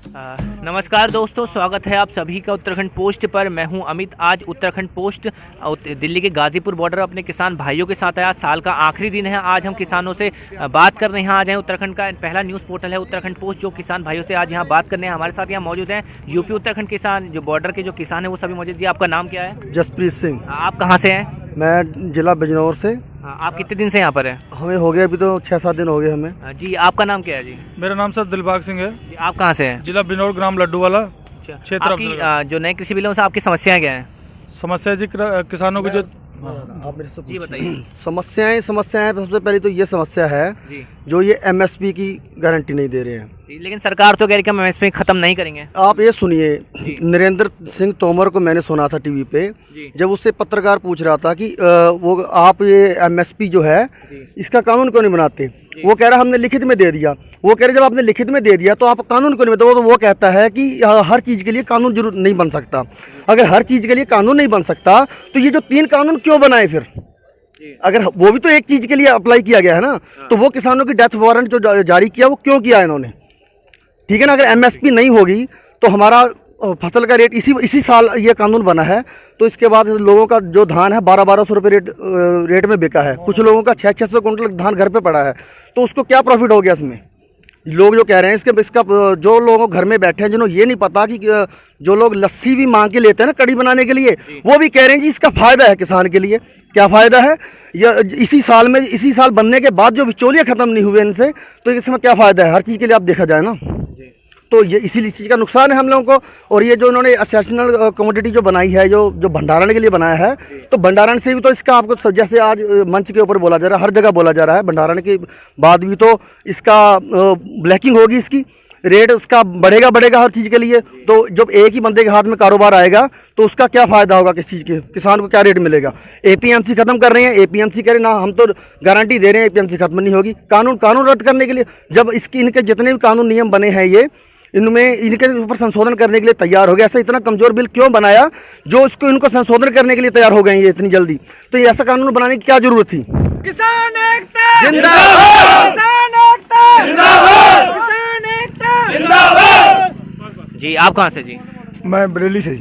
नमस्कार दोस्तों, स्वागत है आप सभी का उत्तराखंड पोस्ट पर। मैं हूं अमित। आज उत्तराखंड पोस्ट दिल्ली के गाजीपुर बॉर्डर अपने किसान भाइयों के साथ आया। साल का आखिरी दिन है, आज हम किसानों से बात कर रहे हैं। आज हैं उत्तराखंड का पहला न्यूज़ पोर्टल है उत्तराखंड पोस्ट, जो किसान भाइयों से आज यहाँ बात करने हैं। हमारे साथ यहाँ मौजूद हैं यूपी उत्तराखंड किसान, जो बॉर्डर के जो किसान हैं वो सभी मौजूद। जी, आपका नाम क्या है? जसप्रीत सिंह। आप कहाँ से हैं? मैं जिला बिजनौर से। आप कितने दिन से यहाँ पर हैं? हमें हो गया अभी तो 6-7 दिन हो गए हमें। जी, आपका नाम क्या है? जी, मेरा नाम सर दिलबाग सिंह है। जी, आप कहाँ से हैं? जिला बिजनौर, ग्राम लड्डू वाला क्षेत्र। आपकी जो नए कृषि बिलों से आपकी समस्याएं क्या हैं? समस्या जी किसानों की जो आप मेरे से जी बताइए। समस्याएं सबसे पहले तो ये समस्या है जी, जो ये एमएसपी की गारंटी नहीं दे रहे हैं। लेकिन सरकार तो कह रही है कि हम एमएसपी खत्म नहीं करेंगे। आप ये सुनिए, नरेंद्र सिंह तोमर को मैंने सुना था टीवी पे, जब उससे पत्रकार पूछ रहा था कि वो आप ये एमएसपी जो है इसका कानून क्यों नहीं बनाते। वो कह रहा हमने लिखित में दे दिया। वो कह रहे जब आपने लिखित में दे दिया तो आप कानून क्यों नहीं बनाते। तो वो कहता है कि हर चीज़ के लिए कानून जरूर नहीं बन सकता। अगर हर चीज़ के लिए कानून नहीं बन सकता तो ये जो 3 कानून क्यों बनाए फिर? अगर वो भी तो एक चीज़ के लिए अप्लाई किया गया है ना, तो वो किसानों की डेथ वारंट जो जारी किया वो क्यों किया इन्होंने? ठीक है ना। अगर एमएसपी नहीं होगी तो हमारा फसल का रेट इसी साल ये कानून बना है, तो इसके बाद लोगों का जो धान है 1200 रुपये रेट में बिका है। कुछ लोगों का 600 कुंटल धान घर पे पड़ा है, तो उसको क्या प्रॉफिट हो गया इसमें? लोग जो कह रहे हैं इसका जो लोग घर में बैठे हैं, जिन्होंने ये नहीं पता कि जो लोग लस्सी भी मांग के लेते हैं ना कड़ी बनाने के लिए, वो भी कह रहे हैं जी इसका फ़ायदा है किसान के लिए। क्या फ़ायदा है? या इसी साल बनने के बाद जो बिचौलिए ख़त्म नहीं हुए इनसे, तो इसमें क्या फ़ायदा है? हर चीज़ के लिए आप देखा जाए ना, तो ये इसी चीज़ का नुकसान है हम लोगों को। और ये जो उन्होंने एक्सेप्शनल कमोडिटी जो बनाई है, जो भंडारण के लिए बनाया है, तो भंडारण से भी तो इसका आपको जैसे आज मंच के ऊपर बोला जा रहा है, हर जगह बोला जा रहा है, भंडारण के बाद भी तो इसका ब्लैकिंग होगी, इसकी रेट उसका बढ़ेगा हर चीज़ के लिए। तो जब एक ही बंदे के हाथ में कारोबार आएगा तो उसका क्या फ़ायदा होगा? किस चीज़ के किसान को क्या रेट मिलेगा? एपीएमसी ख़त्म कर रहे हैं, एपीएमसी करें ना, हम तो गारंटी दे रहे हैं एपीएमसी खत्म नहीं होगी। कानून रद्द करने के लिए जब इनके जितने भी कानून नियम बने हैं, इनमें इनके ऊपर संशोधन करने के लिए तैयार हो गया। ऐसा इतना कमज़ोर बिल क्यों बनाया जो इसको इनको संशोधन करने के लिए तैयार हो गए ये इतनी जल्दी? तो ये ऐसा कानून बनाने की क्या जरूरत थी? किसान एकता जिंदाबाद, किसान एकता जिंदाबाद, किसान एकता जिंदाबाद। जी, आप कहाँ से? जी, मैं बरेली से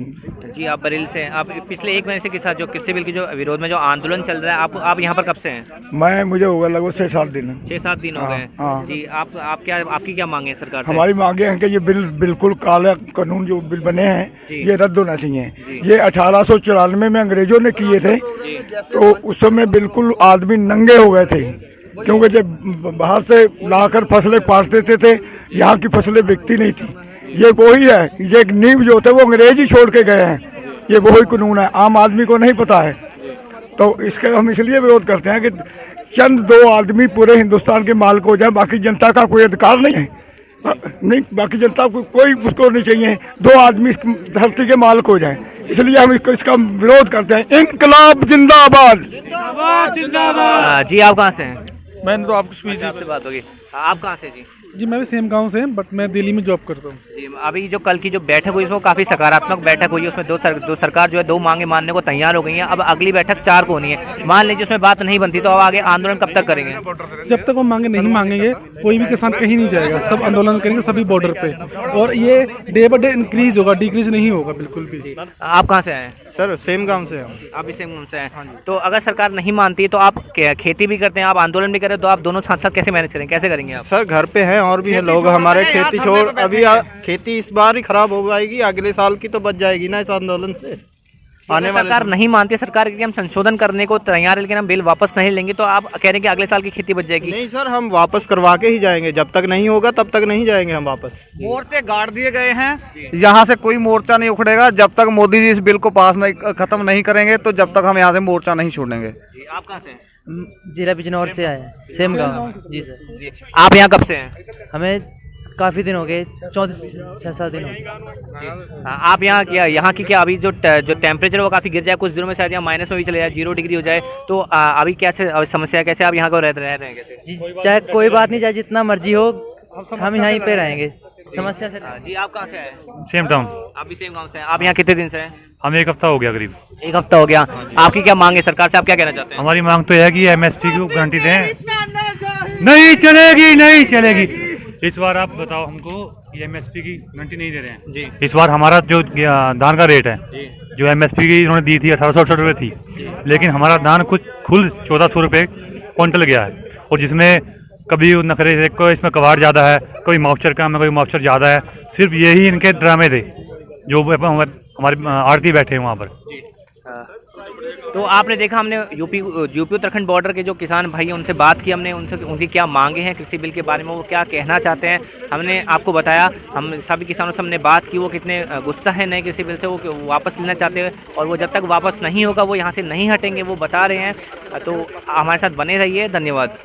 जी, आप बरेली से। आप पिछले 1 महीने से किसान जो कृषि बिल के जो विरोध में जो आंदोलन चल रहा है, आप यहाँ पर कब से हैं? मुझे होगा लगभग 6-7 दिन। 6-7 दिन हो गए हैं। हाँ। जी, आपकी क्या मांगे है सरकार से? हमारी मांगे हैं कि ये बिल बिल्कुल काला कानून जो बिल बने हैं ये रद्द होना चाहिए। ये 1894 में अंग्रेजों ने किए थे, तो उस समय बिल्कुल आदमी नंगे हो गए थे, क्योंकि जब बाहर से लाकर फसलें काटते थे, यहाँ की फसलें बिकती नहीं थी। ये वही है, ये नींव जो थे वो अंग्रेज ही छोड़ के गए हैं। ये वही कानून है, आम आदमी को नहीं पता है। तो इसका हम इसलिए विरोध करते हैं कि चंद 2 आदमी पूरे हिंदुस्तान के मालिक हो जाए, बाकी जनता का कोई अधिकार नहीं है। नहीं, बाकी जनता को कोई उसको नहीं चाहिए, 2 आदमी इस धरती के मालिक हो जाए। इसलिए हम इसका विरोध करते हैं। इंकलाब जिंदाबाद, जिंदाबाद जिंदाबाद। जी, आप कहाँ से हैं? मैंने तो आपको स्पीच आपसे बात होगी। आप कहाँ से? जी, जी, मैं भी सेम गांव से, बट मैं दिल्ली में जॉब करता हूँ। जी, अभी जो कल की जो बैठक हुई इसमें काफ़ी सकारात्मक बैठक हुई है। उसमें दो सरकार जो है 2 मांगे मानने को तैयार हो गई हैं। अब अगली बैठक 4 को होनी है। मान लीजिए उसमें बात नहीं बनती तो अब आगे आंदोलन कब तक करेंगे? जब तक वो मांगे नहीं मांगेंगे कोई भी किसान कहीं नहीं जाएगा। सब आंदोलन करेंगे सभी बॉर्डर पे, और ये डे बाय डे इंक्रीज होगा, डिक्रीज नहीं होगा बिल्कुल भी। आप कहाँ से आए हैं? सर सेम गांव से आप भी सेम से हैं। तो अगर सरकार नहीं मानती है तो आप खेती भी करते हैं, आप आंदोलन भी करें, तो आप दोनों साथ साथ कैसे मैनेज करेंगे, कैसे करेंगे आप? सर घर पे हैं और भी हैं लोग हमारे। खेती छोड़ अभी खेती इस बार ही खराब हो जाएगी, अगले साल की तो बच जाएगी ना इस आंदोलन से। आने वाले सरकार नहीं मानती, सरकार के हम संशोधन करने को तैयार है, लेकिन हम बिल वापस नहीं लेंगे, तो आप कह रहे हैं कि अगले साल की खेती बच जाएगी? नहीं सर, हम वापस करवा के ही जाएंगे। जब तक नहीं होगा तब तक नहीं जाएंगे हम वापस। मोर्चे गाड़ दिए गए हैं, यहाँ से कोई मोर्चा नहीं उखड़ेगा जब तक मोदी जी इस बिल को पास नहीं खत्म नहीं करेंगे, तो जब तक हम यहाँ से मोर्चा नहीं छोड़ेंगे। जी, आप कहाँ से हैं? जिला बिजनौर से आए हैं, सेम गाँव। जी सर। जी, आप यहाँ कब से हैं? हमें काफ़ी दिन हो गए, 6-7 दिन हो गए। आप यहाँ की क्या अभी जो टेम्परेचर वो काफ़ी गिर जाए, कुछ दिनों में शायद यहाँ माइनस में भी चले जाए, 0 डिग्री हो जाए, तो अभी कैसे समस्या कैसे आप यहाँ को रह रहे हैं कैसे? जी, चाहे कोई बात नहीं, चाहे जितना मर्जी हो हम यहीं पे रहेंगे, समस्या से। जी, आप कहाँ से आए? Same town. आप भी सेम गाँव से हैं। आप यहाँ कितने दिन से हैं? हम 1 हफ्ता हो गया करीब। 1 हफ्ता हो गया। आपकी क्या मांग है सरकार से, आप क्या कहना चाहते हैं? हमारी मांग तो है कि एमएसपी को गारंटी दें। नहीं चलेगी, नहीं चलेगी। इस बार आप बताओ हमको, ये एमएसपी की गारंटी नहीं दे रहे हैं जी। इस बार हमारा जो धान का रेट है, जो एमएसपी की इन्होंने दी थी 1868 रुपये थी, लेकिन हमारा धान कुछ खुद 1400 रुपये क्विंटल गया है। और जिसमें कभी नखरे थे, कोई इसमें कवाड़ ज़्यादा है, कोई मॉइस्चर कम है, कोई मॉइस्चर ज़्यादा है। सिर्फ यही इनके ड्रामे थे जो हमारे आड़ती बैठे हैं वहाँ पर। तो आपने देखा, हमने यूपी उत्तराखंड बॉर्डर के जो किसान भाई हैं उनसे बात की, हमने उनसे उनकी क्या मांगे हैं कृषि बिल के बारे में, वो क्या कहना चाहते हैं, हमने आपको बताया। हम सभी किसानों से हमने बात की, वो कितने गुस्सा है नए कृषि बिल से, वो वापस लेना चाहते हैं और वो जब तक वापस नहीं होगा वो यहाँ से नहीं हटेंगे, वो बता रहे हैं। तो हमारे साथ बने रहिए, धन्यवाद।